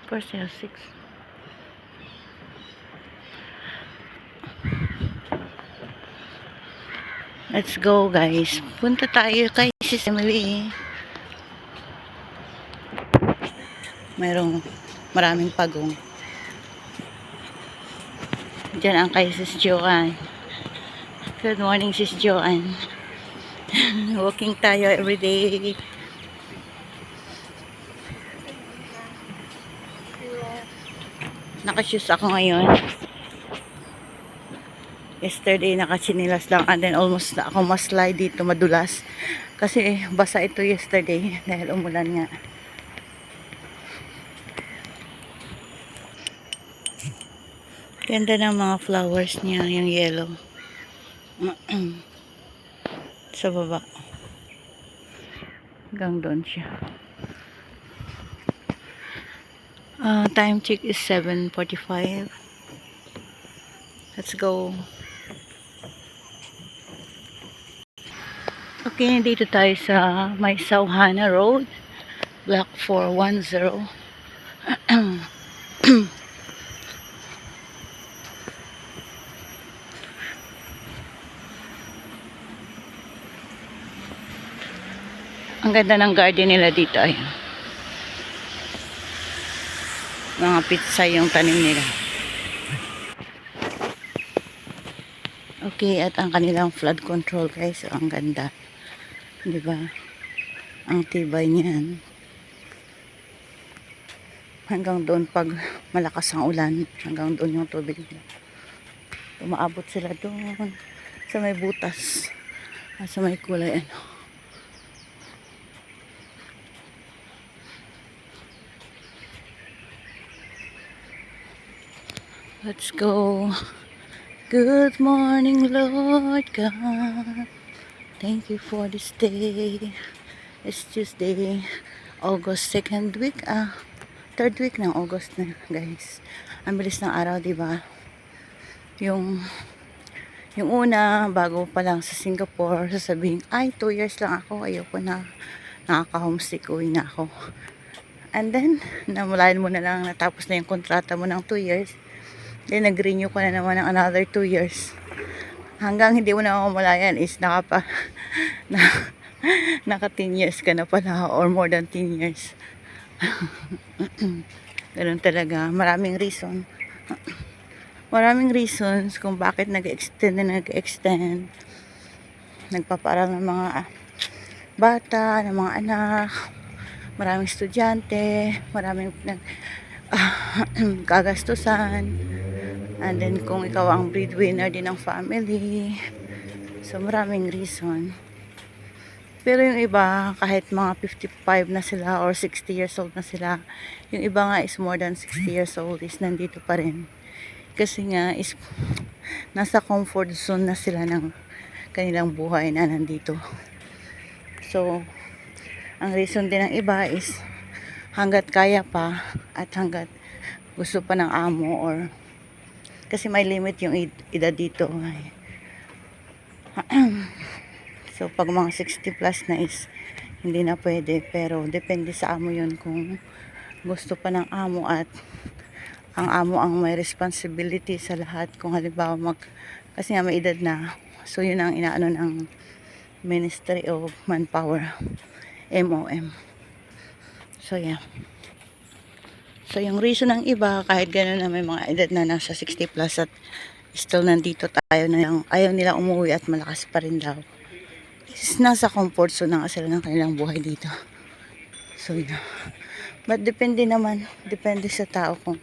For sale 6. Let's go guys. Punta tayo kay Sis Emily. Maraming pagong. Diyan ang kay Sis Joanne. Good morning Sis Joanne. Walking tayo everyday. Nakashoes ako ngayon. Yesterday nakachinilas lang and then almost na ako maslide dito, madulas. Kasi basa ito yesterday dahil umulan nga. Ganda ng mga flowers niya, yung yellow. Sa baba. Hanggang doon siya. Time check is 7:45. Let's go. Okay, dito tayo sa may Sauhana Road, Block 410. Ang ganda ng garden nila dito ay. Mga pizza yung tanim nila. Okay, at ang kanilang flood control guys, so, ang ganda. 'Di ba? Ang tibay niyan. Hanggang doon pag malakas ang ulan, hanggang doon yung tubig nila. Umaabot sila doon sa may butas. Sa may kulay ano. Let's go. Good morning, Lord God. Thank you for this day. It's Tuesday, August 2nd week. Third week ng August na, guys. Ang bilis ng araw, di ba? Yung una, bago pa lang sa Singapore, sasabihin, ay, 2 years lang ako. Ayoko na. Nakaka-homesick, uwi na ako. And then, namulayan mo na lang, natapos na yung kontrata mo ng 2 years. Then, nag-renew ko na naman ng another 2 years. Hanggang hindi mo na mamalayan is naka 10 years ka na pala or more than 10 years. Ganun talaga. Maraming reason. Maraming reasons kung bakit nag-extend na nag-extend. Nagpapaaral ng mga bata, ng mga anak. Maraming estudyante. Maraming kagastusan. And then kung ikaw ang breadwinner din ng family. So maraming reason. Pero yung iba, kahit mga 55 na sila or 60 years old na sila, yung iba nga is more than 60 years old is nandito pa rin. Kasi nga is nasa comfort zone na sila ng kanilang buhay na nandito. So, ang reason din ng iba is hanggat kaya pa at hanggat gusto pa ng amo or kasi may limit yung edad dito. So, pag mga 60 plus na is hindi na pwede. Pero, depende sa amo yun kung gusto pa ng amo at ang amo ang may responsibility sa lahat. Kung halimbawa kasi nga may edad na. So, yun ang inaano ng Ministry of Manpower. MOM. So, yeah. So, yung reason ng iba, kahit gano'n na may mga edad na nasa 60 plus at still nandito tayo na yung ayaw nila umuwi at malakas pa rin daw. Is nasa comfort zone na sila ng kanilang buhay dito. So, yun. But depende naman, depende sa tao kung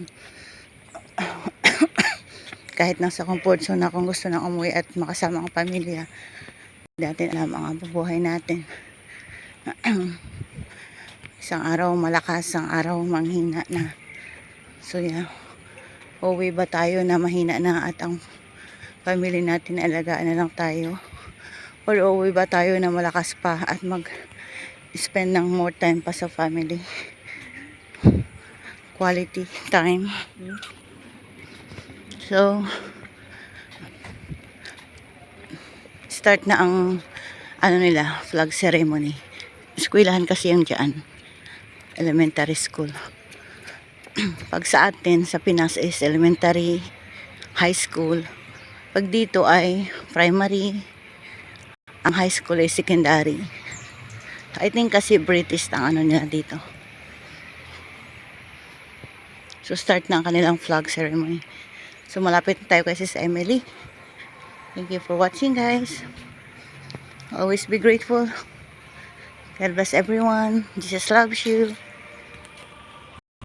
kahit nasa comfort zone na kung gusto na umuwi at makasama ang pamilya. Dati alam ang buhay natin. Isang araw malakas, isang araw manghina na. So yeah, uwi ba tayo na mahina na at ang pamilya natin alagaan na lang tayo? Or uwi ba tayo na malakas pa at mag-spend ng more time pa sa family? Quality time. So, start na ang flag ceremony. Eskwelahan kasi yung dyan. Elementary school. Pag sa atin, sa Pinas is elementary, high school. Pag dito ay primary, ang high school ay secondary. I think kasi British ang ano nila dito. So start na ang kanilang flag ceremony. So malapit na tayo kasi sa Emily. Thank you for watching, guys. Always be grateful. God bless everyone. Jesus loves you.